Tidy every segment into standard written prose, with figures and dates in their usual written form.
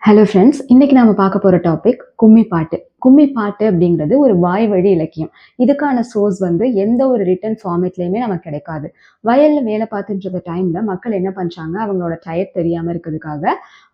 Hello friends, இன்னைக்கு நாம பார்க்க போற டாபிக் கும்மி பாட்டு. கும்மி பாட்டு அப்படிங்கிறது ஒரு வாய்வழி இலக்கியம். இதுக்கான சோர்ஸ் வந்து எந்த ஒரு ரிட்டன் ஃபார்மேட்லயுமே நமக்கு கிடைக்காது. வயல்ல வேலை பார்த்துட்டு இருக்க டைம்ல மக்கள் என்ன பண்றாங்க, அவங்களோட டயர்ட் தெரியாம இருக்கிறதுக்காக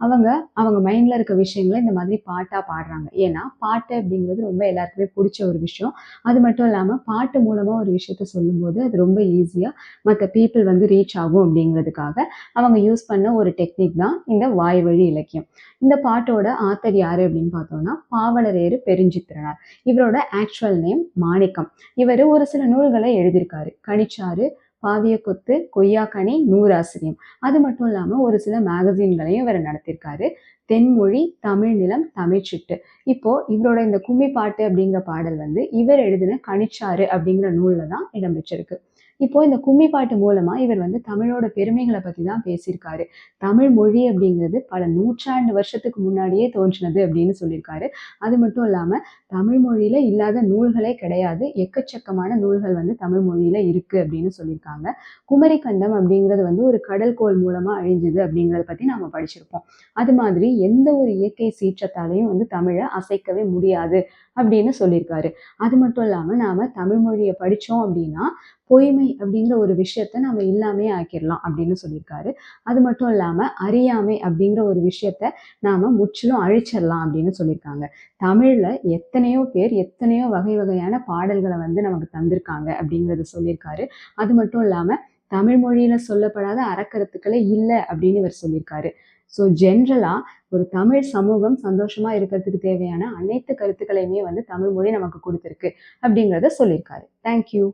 அவங்க அவங்க மைண்ட்ல இருக்க விஷயங்களை இந்த மாதிரி பாட்டா பாடுறாங்க. ஏன்னா பாட்டு அப்படிங்கிறது ரொம்ப எல்லாருக்குமே பிடிச்ச ஒரு விஷயம். அது மட்டும் இல்லாம பாட்டு மூலமா ஒரு விஷயத்த சொல்லும்போது அது ரொம்ப ஈஸியா மற்ற பீப்புள் வந்து ரீச் ஆகும் அப்படிங்கிறதுக்காக அவங்க யூஸ் பண்ண ஒரு டெக்னிக் தான் இந்த வாய்வழி இலக்கியம். இந்த பாட்டோட ஆத்தர் யாரு அப்படின்னு பார்த்தோம்னா பாவலரேறு பெருஞ்சித்திரனார். இவரோட ஆக்சுவல் நேம் மாணிக்கம். இவர் ஒரு சில நூல்களை எழுதியிருக்காரு. கனிச்சாறு, பாவியக்கொத்து, கொய்யாக்கனி, நூறாசிரியம். அது மட்டும் இல்லாம ஒரு சில மேகசின்களையும் இவர் நடத்தியிருக்காரு. தென்மொழி, தமிழ் நிலம், தமிழ்ச்சிட்டு. இப்போ இவரோட இந்த கும்மி பாட்டு அப்படிங்கிற பாடல் வந்து இவர் எழுதின கனிச்சாறு அப்படிங்கிற நூல்ல தான் இடம்பெற்றிருக்கு. இப்போ இந்த கும்மி பாட்டு மூலமா இவர் வந்து தமிழோட பெருமைகளை பத்தி தான் பேசியிருக்காரு. தமிழ் மொழி அப்படிங்கிறது பல நூற்றாண்டு வருஷத்துக்கு முன்னாடியே தோன்றினது அப்படின்னு சொல்லியிருக்காரு. அது மட்டும் இல்லாம தமிழ் மொழியில இல்லாத நூல்களே கிடையாது. எக்கச்சக்கமான நூல்கள் வந்து தமிழ் மொழியில இருக்கு அப்படின்னு சொல்லியிருக்காங்க. குமரி கண்டம் அப்படிங்கிறது வந்து ஒரு கடல்கோள் மூலமா அழிஞ்சுது அப்படிங்கிறத பத்தி நாம படிச்சிருப்போம். அது மாதிரி எந்த ஒரு இயற்கை சீற்றத்தாலையும் வந்து தமிழை அசைக்கவே முடியாது அப்படின்னு சொல்லியிருக்காரு. அது மட்டும் இல்லாம நாம தமிழ் மொழியை படிச்சோம் அப்படின்னா பொய்மை அப்படிங்கிற ஒரு விஷயத்த நம்ம இல்லாமே ஆக்கிடலாம் அப்படின்னு சொல்லியிருக்காரு. அது மட்டும் இல்லாம அறியாமை அப்படிங்கிற ஒரு விஷயத்த நாம முற்றிலும் அழிச்சிடலாம் அப்படின்னு சொல்லியிருக்காங்க. தமிழ்ல எத்தனையோ பேர் எத்தனையோ வகை வகையான பாடல்களை வந்து நமக்கு தந்திருக்காங்க அப்படிங்கிறத சொல்லியிருக்காரு. அது மட்டும் இல்லாம தமிழ் மொழியில சொல்லப்படாத அறக்கருத்துக்களே இல்லை அப்படின்னு இவர் சொல்லியிருக்காரு. ஸோ ஜென்ரலா ஒரு தமிழ் சமூகம் சந்தோஷமா இருக்கிறதுக்கு தேவையான அனைத்து கருத்துக்களையுமே வந்து தமிழ் மொழி நமக்கு கொடுத்துருக்கு அப்படிங்கிறத சொல்லியிருக்காரு. தேங்க்யூ.